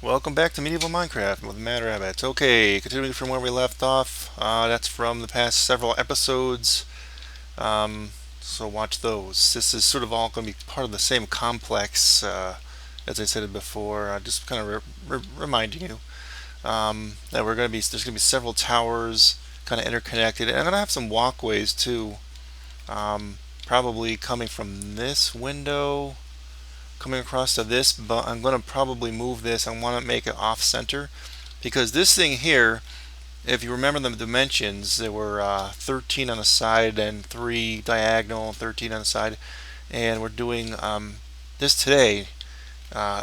Welcome back to Medieval Minecraft with Mad Rabbits. Okay, continuing from where we left off. That's from the past several episodes. Um, so watch those. This is sort of all going to be part of the same complex, as I said before. Just kind of reminding you that there's going to be several towers kind of interconnected, and I'm going to have some walkways too. Probably coming from this window coming across to this, but I'm going to probably move this. I want to make it off center because this thing here, if you remember the dimensions, there were 13 on the side and 3 diagonal, 13 on the side, and we're doing this today,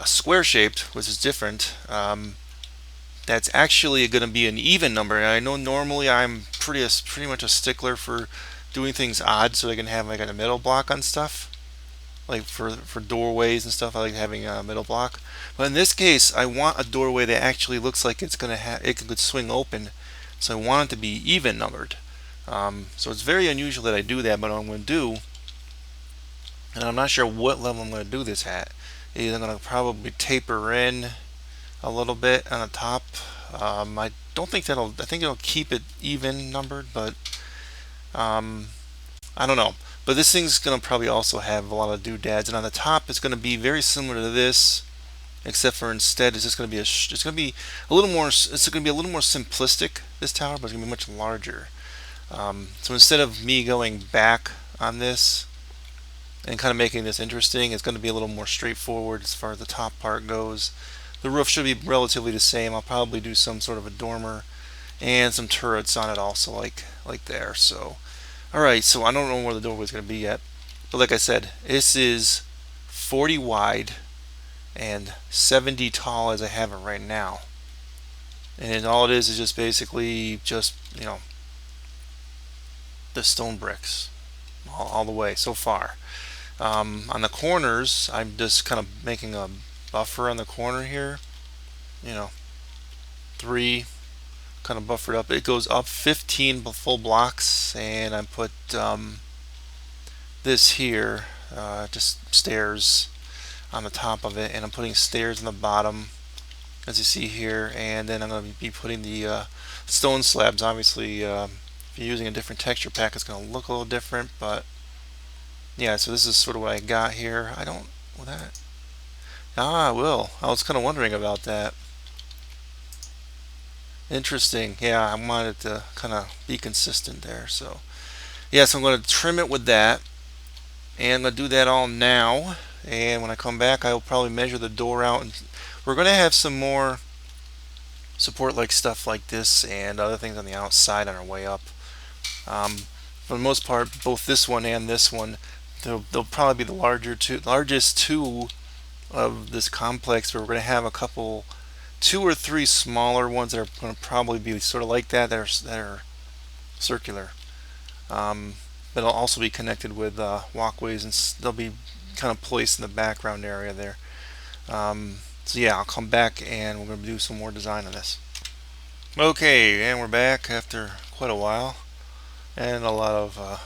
square shaped, which is different. That's actually going to be an even number. And I know normally I'm pretty much a stickler for doing things odd so I can have like a middle block on stuff like for doorways and stuff. I like having a middle block, but in this case I want a doorway that actually looks like it could swing open, so I want it to be even numbered. So it's very unusual that I do that, but what I'm going to do, and I'm not sure what level I'm going to do this at. Either I'm going to probably taper in a little bit on the top. I don't think I think it'll keep it even numbered, but um, I don't know. But this thing's going to probably also have a lot of doodads, and on the top it's going to be very similar to this, except for instead it's just going to be it's going to be a little more it's going to be a little more simplistic, this tower, but it's going to be much larger. So instead of me going back on this and kind of making this interesting, it's going to be a little more straightforward as far as the top part goes. The roof should be relatively the same. I'll probably do some sort of a dormer and some turrets on it also, like there. So alright, so I don't know where the doorway is going to be yet. But like I said, this is 40 wide and 70 tall as I have it right now. And all it is just basically just, the stone bricks all the way so far. On the corners, I'm just kind of making a buffer on the corner here. You know, 3 kind of buffered up. It goes up 15 full blocks, and I put this here, just stairs on the top of it, and I'm putting stairs on the bottom, as you see here, and then I'm going to be putting the stone slabs. Obviously, if you're using a different texture pack, it's going to look a little different, but yeah, so this is sort of what I got here. I don't, will that, I will. I was kind of wondering about that. Interesting. Yeah, I wanted to kind of be consistent there. So, yeah, so I'm going to trim it with that. And I'm going to do that all now. And when I come back, I'll probably measure the door out. And we're going to have some more support like stuff like this and other things on the outside on our way up. For the most part, both this one and this one, they'll probably be the largest two of this complex, but we're going to have a couple, 2 or 3 smaller ones that are going to probably be sort of like that are circular. But it'll also be connected with walkways, and they'll be kind of placed in the background area there. So yeah, I'll come back and we're going to do some more design on this. Okay, and we're back after quite a while and a lot of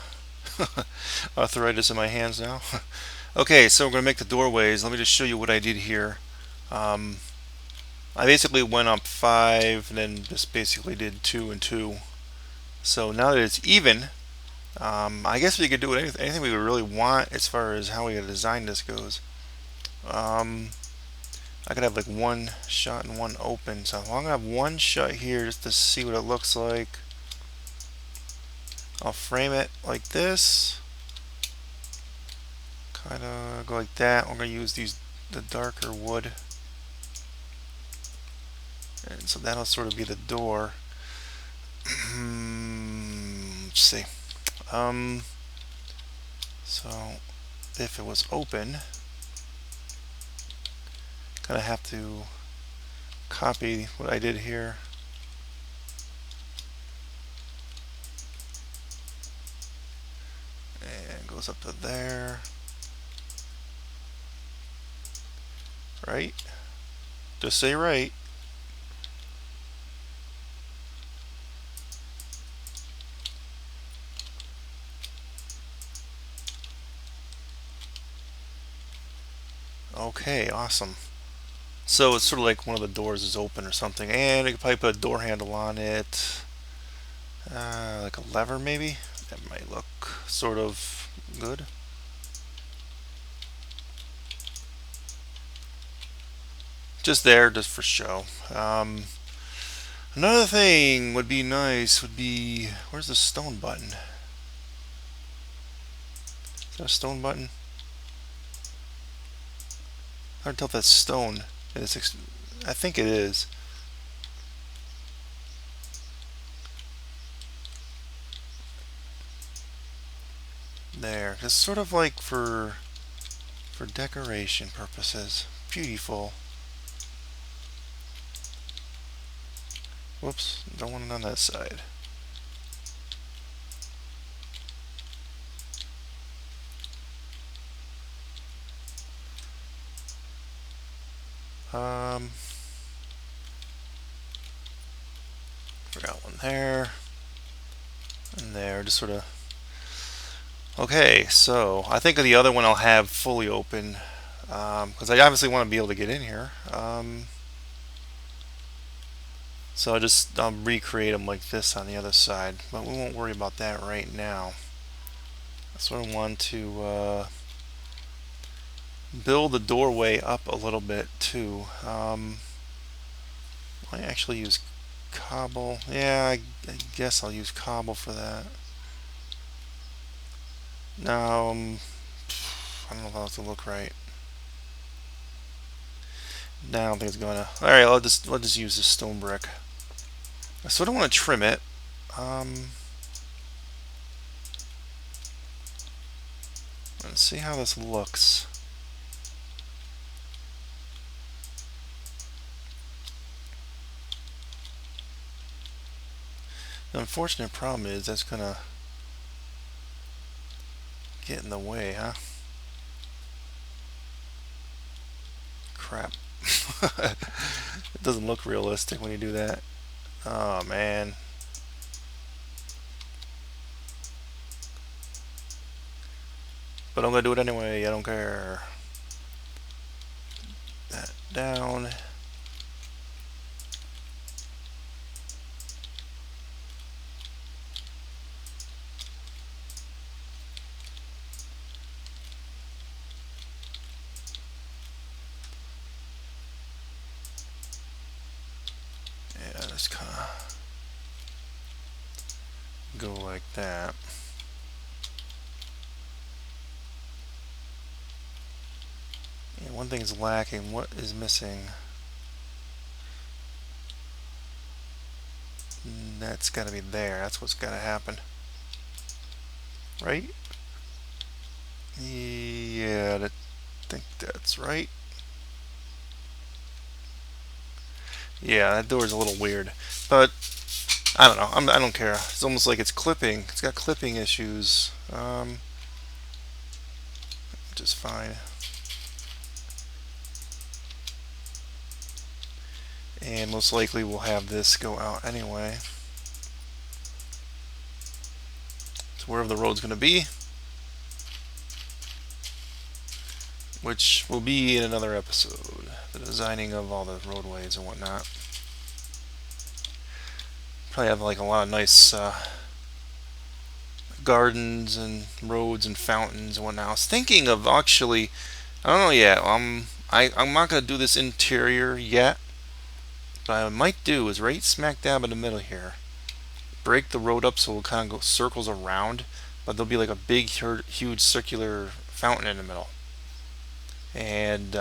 arthritis in my hands now. Okay, so we're going to make the doorways. Let me just show you what I did here. I basically went up 5 and then just basically did 2 and 2. So now that it's even, I guess we could do anything we would really want as far as how we design this goes. I could have like 1 shut and 1 open. So I'm going to have 1 shut here just to see what it looks like. I'll frame it like this. Kind of go like that. We're going to use the darker wood. And so that'll sort of be the door. Let's see. So if it was open, kind of have to copy what I did here. And goes up to there. Right? Just say right. Okay, awesome. So it's sort of like one of the doors is open or something, and I could probably put a door handle on it, like a lever maybe. That might look sort of good. Just there, just for show. Another thing would be nice would be, where's the stone button? Is that a stone button? Hard to tell if that's stone. I think it is. There. It's sort of like for decoration purposes. Beautiful. Whoops, don't want it on that side. Um, Forgot one there. And there, just sort of. Okay, so I think the other one I'll have fully open. Because I obviously want to be able to get in here. So I'll recreate them like this on the other side, but we won't worry about that right now. I sort of want to build the doorway up a little bit too. I actually use cobble. Yeah, I guess I'll use cobble for that. Now, I don't know if that's to look right. No, I don't think it's gonna. All right, let's just use this stone brick. I sort of want to trim it. Let's see how this looks. The unfortunate problem is that's gonna get in the way, huh? Crap. It doesn't look realistic when you do that. Oh man. But I'm gonna do it anyway, I don't care. That down. Yeah, just kinda go like that. Yeah, one thing is lacking. What is missing? That's gotta be there. That's what's gotta happen. Right? Yeah, I think that's right. Yeah, that door is a little weird. But, I don't know. I don't care. It's almost like it's clipping. It's got clipping issues. Just fine. And most likely we'll have this go out anyway. So wherever the road's going to be, which will be in another episode, the designing of all the roadways and whatnot. Probably have like a lot of nice gardens and roads and fountains and whatnot. I was thinking of actually, I don't know yet. I'm not going to do this interior yet. What I might do is right smack dab in the middle here, break the road up so it kind of go circles around, but there'll be like a big, huge circular fountain in the middle. And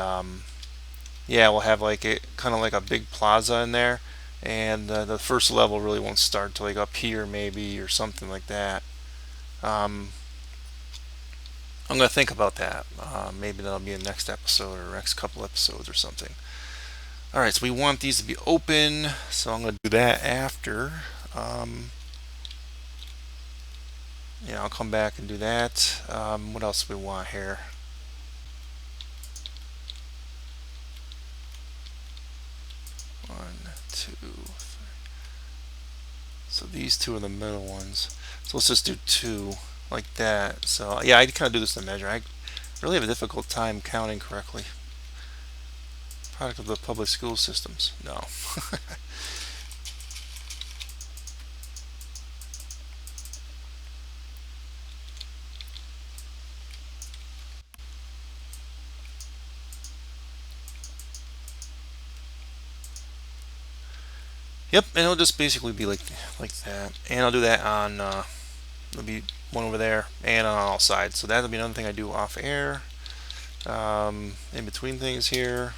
yeah, we'll have like it kind of like a big plaza in there, and the first level really won't start till like up here maybe or something like that. I'm gonna think about that. Maybe that'll be in the next episode or next couple episodes or something. All right, so we want these to be open, so I'm gonna do that after. Yeah, I'll come back and do that. What else do we want here? One, two, three. So these two are the middle ones. So let's just do two like that. So yeah, I kind of do this in measure. I really have a difficult time counting correctly. product of the public school systems. No. Yep, and it'll just basically be like that. And I'll do that on there'll be one over there and on all sides. So that'll be another thing I do off air. In between things here.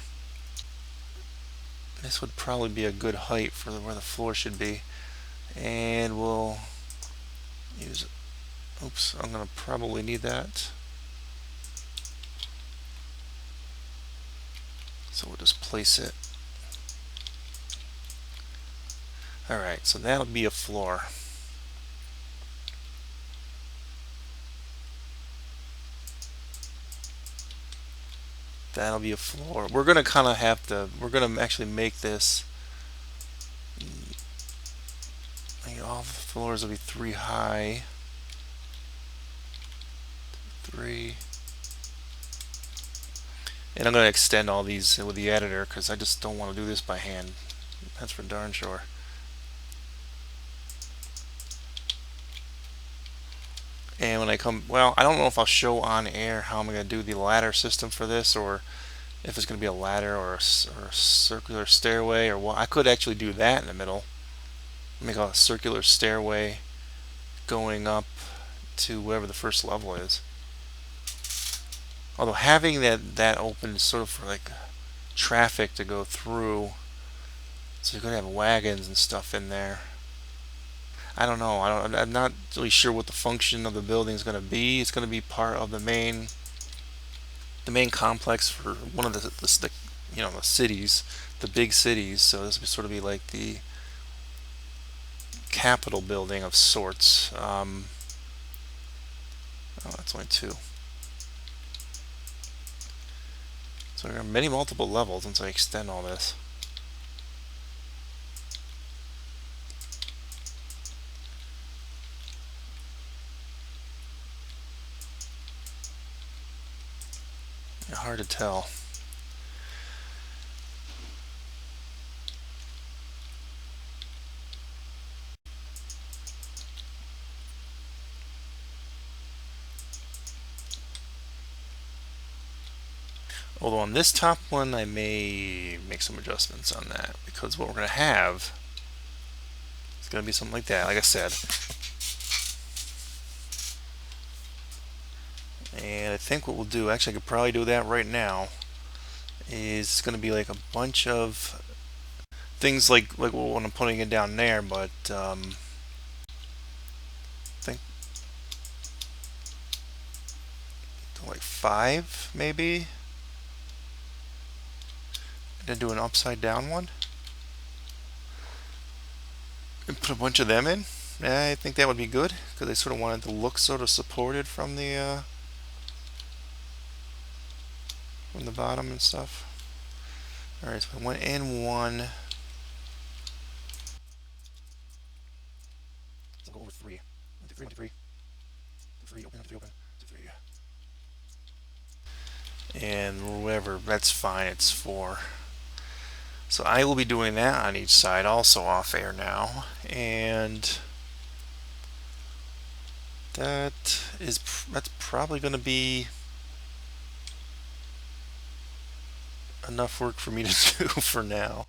This would probably be a good height for where the floor should be. And we'll use, oops, I'm going to probably need that. So we'll just place it. Alright, so that'll be a floor. That'll be a floor. We're going to kind of have to, we're going to actually make this, all the floors will be 3 high. 3. And I'm going to extend all these with the editor because I just don't want to do this by hand. That's for darn sure. And when I come, well, I don't know if I'll show on air how I'm going to do the ladder system for this, or if it's going to be a ladder or a circular stairway, or what. I could actually do that in the middle. Make a circular stairway going up to wherever the first level is. Although having that open is sort of for like traffic to go through, so you're going to have wagons and stuff in there. I don't know. I'm not really sure what the function of the building is going to be. It's going to be part of the main complex for one of the the cities, the big cities. So this would sort of be like the capital building of sorts. Oh, that's only 2. So there are many multiple levels once I extend all this. Hard to tell. Although on this top one I may make some adjustments on that, because what we're going to have is going to be something like that, like I said. And I think what we'll do, actually I could probably do that right now, is going to be like a bunch of things like what I'm putting it down there, but I think like 5 maybe. And then do an upside down one and put a bunch of them in. Yeah, I think that would be good, because I sort of wanted to look sort of supported from the bottom and stuff. Alright, so I went in 1. Let's go over 3. 1, 2, 3, 1, 2, 3. 3, open, 3, open, 2, 3. And whatever, that's fine, it's 4. So I will be doing that on each side also off air now, and that's probably going to be enough work for me to do for now.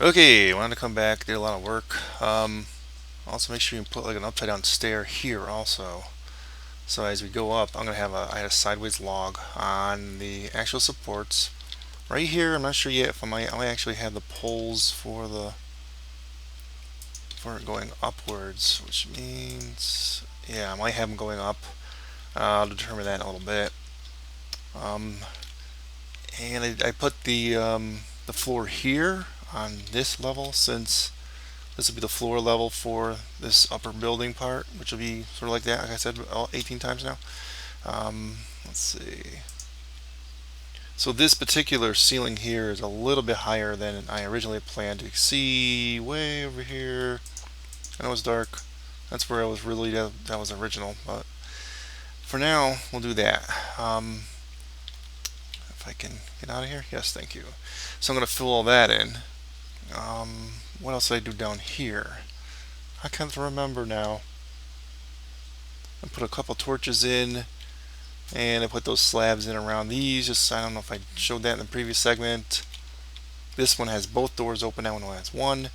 Okay, I wanted to come back, did a lot of work. Also make sure you put like an upside down stair here also. So as we go up, I'm going to have I had a sideways log on the actual supports. Right here, I'm not sure yet if I might actually have the poles for it going upwards, which means, yeah, I might have them going up. I'll determine that in a little bit. And I put the floor here on this level, since this will be the floor level for this upper building part, which will be sort of like that, like I said, 18 times now. Let's see. So this particular ceiling here is a little bit higher than I originally planned. You see way over here. I know it's dark. That's where I was really, that was original. But for now, we'll do that. If if I can get out of here. Yes, thank you. So I'm going to fill all that in. What else did I do down here? I can't remember now. I put a couple torches in, and I put those slabs in around these. Just I don't know if I showed that in the previous segment. This one has both doors open. That one has one.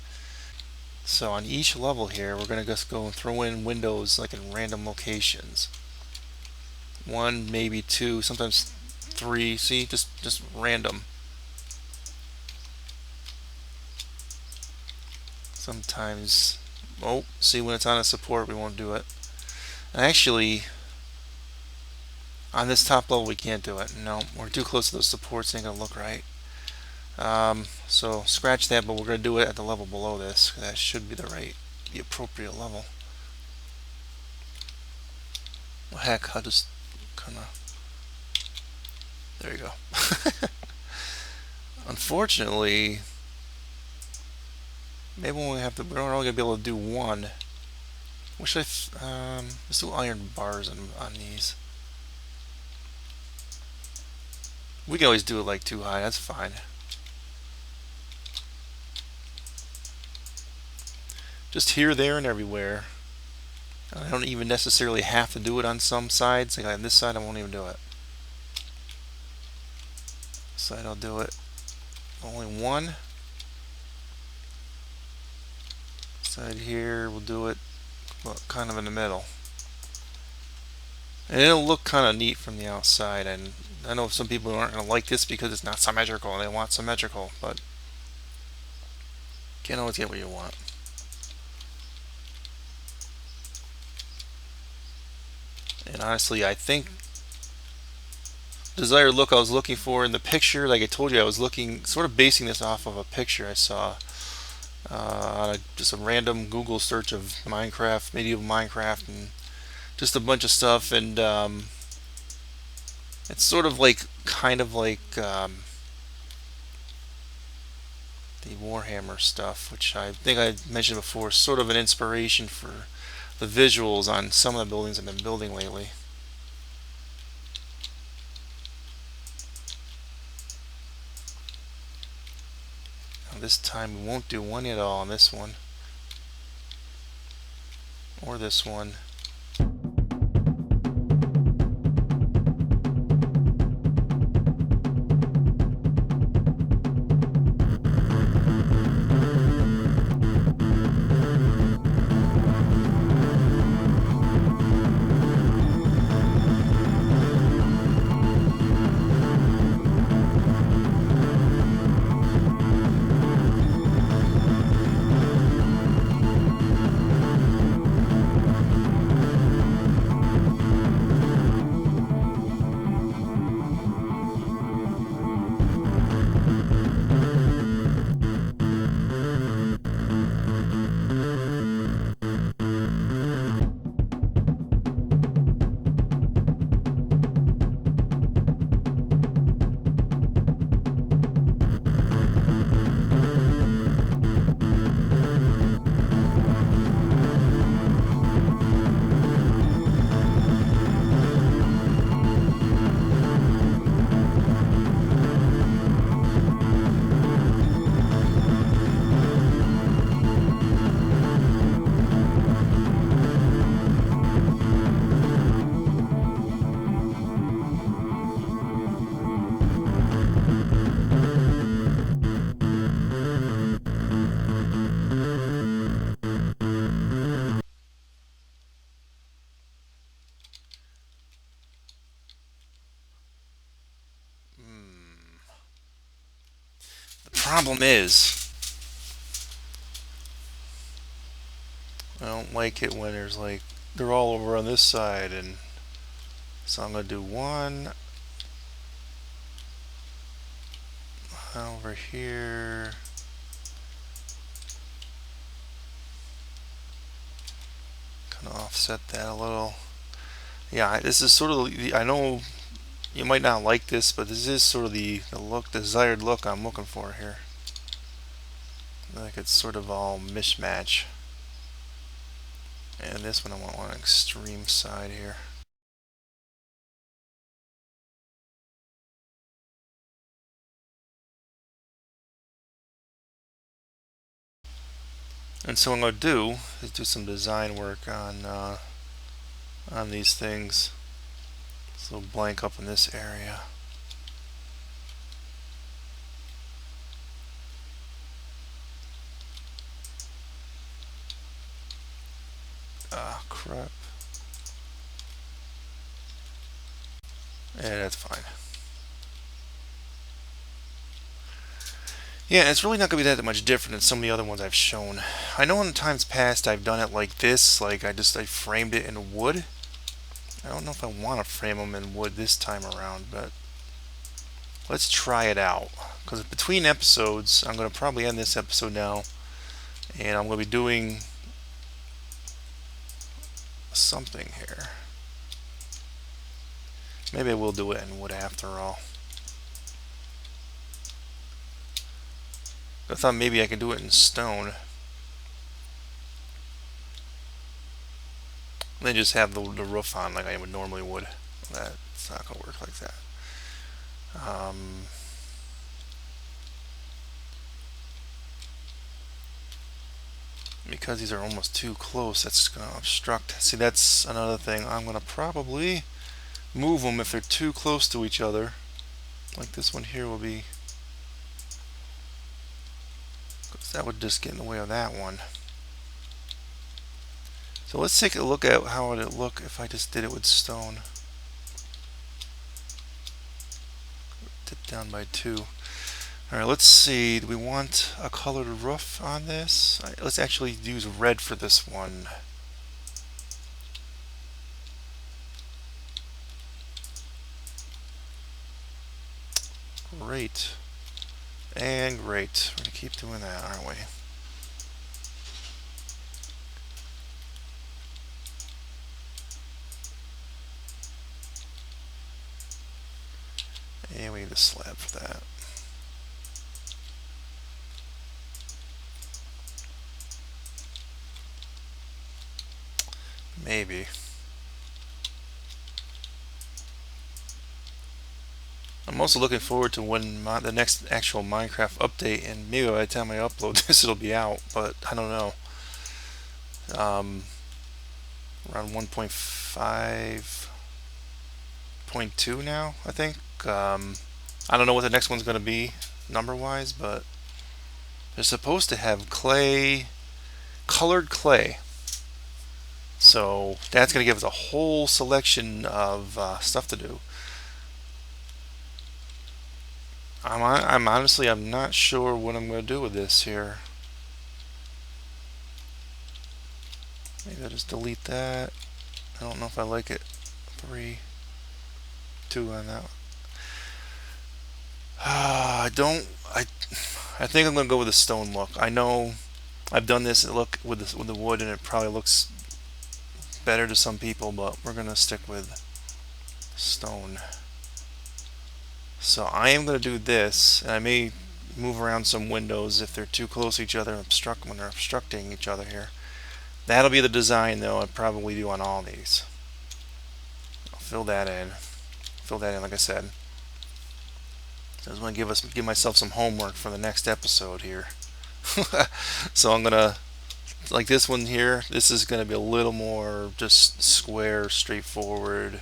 So on each level here, we're going to just go and throw in windows like in random locations. One, maybe two, sometimes three. See, just random. Sometimes, oh, see, when it's on a support, we won't do it. And actually, on this top level, we can't do it. No, we're too close to those supports. Ain't gonna look right. So scratch that, but we're gonna do it at the level below this. That should be the appropriate level. Well, heck, I'll just kind of. There you go. Unfortunately, maybe when we have to, we're only gonna be able to do one. Wish let's do iron bars on these. We can always do it like too high. That's fine. Just here, there, and everywhere. I don't even necessarily have to do it on some sides. Like on this side, I won't even do it. This side, I'll do it. Only one. Side here, we'll do it kind of in the middle. And it'll look kind of neat from the outside. And I know some people aren't going to like this because it's not symmetrical and they want symmetrical, but can't always get what you want. And honestly, I think the desired look I was looking for in the picture, like I told you, I was looking, sort of basing this off of a picture I saw on just a random Google search of Minecraft, medieval Minecraft, and just a bunch of stuff. And it's sort of like, kind of like the Warhammer stuff, which I think I mentioned before, sort of an inspiration for the visuals on some of the buildings I've been building lately. Now this time we won't do one at all on this one, or this one. The problem is, I don't like it when there's like, they're all over on this side, and so I'm going to do one over here. Kind of offset that a little. Yeah, this is sort of the, I know you might not like this, but this is sort of the look, the desired look I'm looking for here. Like it's sort of all mismatch. And this one I want one extreme side here. And so what I'm going to do is do some design work on these things. So blank up in this area. Ah, crap. Yeah, that's fine. Yeah, it's really not going to be that much different than some of the other ones I've shown. I know in times past I've done it like this, like I framed it in wood. I don't know if I want to frame them in wood this time around, but let's try it out. Because between episodes, I'm going to probably end this episode now, and I'm going to be doing something here. Maybe I will do it in wood after all. I thought maybe I could do it in stone. And then just have the roof on like I would normally would. That's not going to work like that. Because these are almost too close, that's going to obstruct. See, that's another thing. I'm going to probably move them if they're too close to each other. Like this one here will be. Because that would just get in the way of that one. So let's take a look at how it would look if I just did it with stone. Dip down by 2. Alright, let's see. Do we want a colored roof on this? Let's actually use red for this one. Great. And great. We're going to keep doing that, aren't we? And we need a slab for that. Maybe. I'm also looking forward to when the next actual Minecraft update, and maybe by the time I upload this it'll be out, but I don't know. Around 1.5.2 now, I think. I don't know what the next one's going to be number-wise, but they're supposed to have clay, colored clay. So that's going to give us a whole selection of stuff to do. I'm honestly, I'm not sure what I'm going to do with this here. Maybe I'll just delete that. I don't know if I like it. 3, 2 on that. I think I'm going to go with a stone look. I know I've done this look with the wood, and it probably looks better to some people, but we're going to stick with stone. So I am going to do this, and I may move around some windows if they're too close to each other when they're obstructing each other here. That'll be the design, though, I'd probably do on all these. I'll fill that in. Fill that in, like I said. So I just want to give myself some homework for the next episode here. So I'm going to, like this one here, this is going to be a little more just square, straightforward. In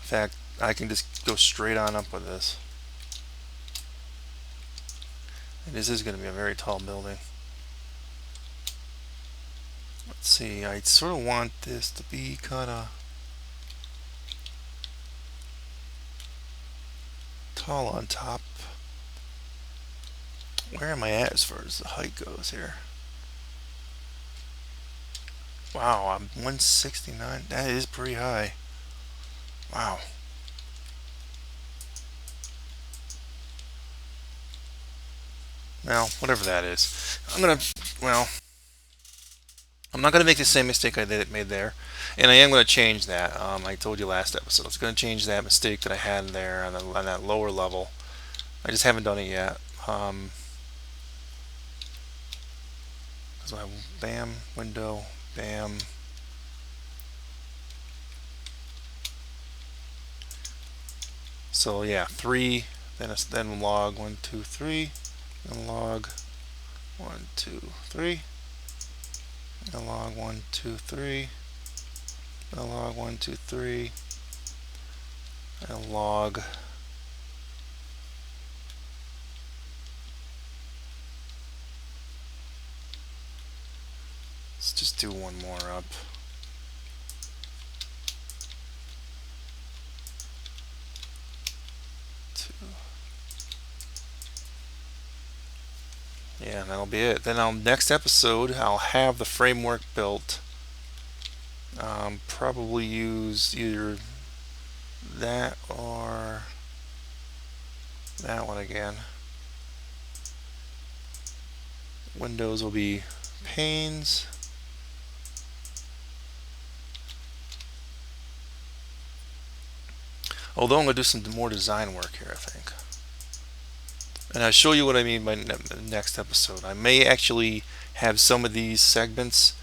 fact, I can just go straight on up with this. And this is going to be a very tall building. Let's see, I sort of want this to be kind of tall on top. Where am I at as far as the height goes here? Wow, I'm 169. That is pretty high. Wow. Well, whatever that is. I'm not gonna make the same mistake I made there, and I am gonna change that. I told you last episode I was gonna change that mistake that I had there on that lower level. I just haven't done it yet. So I bam, window, bam. So yeah, 3, then log 1, 2, 3, then log 1, 2, 3. Analog 1, 2, 3. Analog 1, 2, 3. Analog. Let's just do one more up. Two. Yeah, that'll be it. Then next episode, I'll have the framework built. Probably use either that or that one again. Windows will be panes. Although I'm going to do some more design work here, I think. And I'll show you what I mean by next episode. I may actually have some of these segments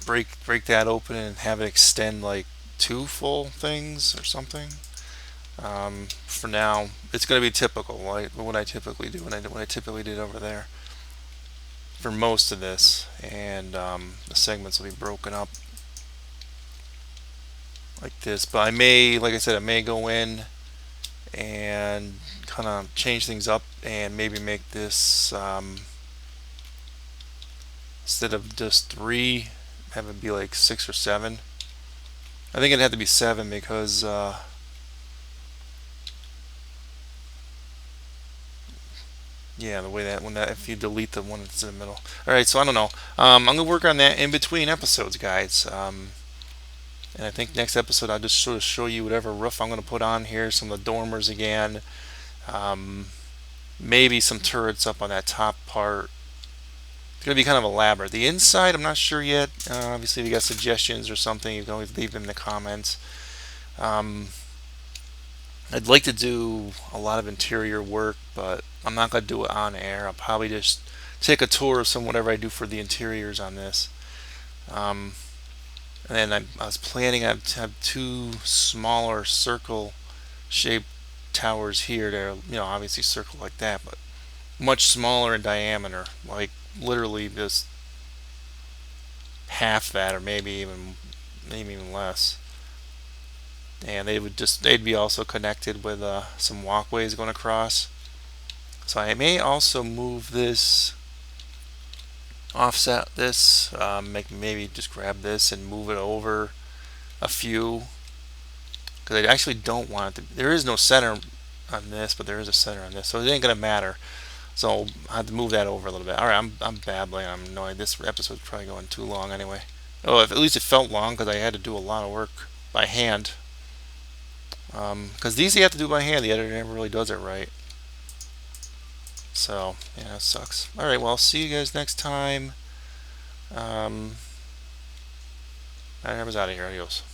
break that open and have it extend like 2 full things or something. For now, it's going to be typical, what I typically do, what I typically did over there for most of this, and the segments will be broken up like this. But I may, like I said, I may go in and kind of change things up and maybe make this instead of just 3, have it be like 6 or 7. I think it'd have to be 7 because yeah, the way that if you delete the one that's in the middle. All right, so I don't know. I'm gonna work on that in between episodes, guys. And I think next episode I'll just sort of show you whatever roof I'm gonna put on here, some of the dormers again, maybe some turrets up on that top part. It's gonna be kind of elaborate. The inside, I'm not sure yet. Obviously, if you got suggestions or something, you can always leave them in the comments. I'd like to do a lot of interior work, but I'm not going to do it on air. I'll probably just take a tour of whatever I do for the interiors on this. And then I was planning to have 2 smaller circle-shaped towers here. They're, obviously circle like that, but much smaller in diameter, like literally just half that, or maybe even less. And they'd be also connected with some walkways going across. So I may also move this, offset this, maybe just grab this and move it over a few, because I actually don't want it to. There is no center on this, but there is a center on this, so it ain't gonna matter. So I have to move that over a little bit. All right, I'm babbling. I'm annoyed. This episode's probably going too long anyway. Oh, at least it felt long because I had to do a lot of work by hand. Because these you have to do by hand. The editor never really does it right. So, yeah, it sucks. Alright, well, I'll see you guys next time. I was out of here. Adios.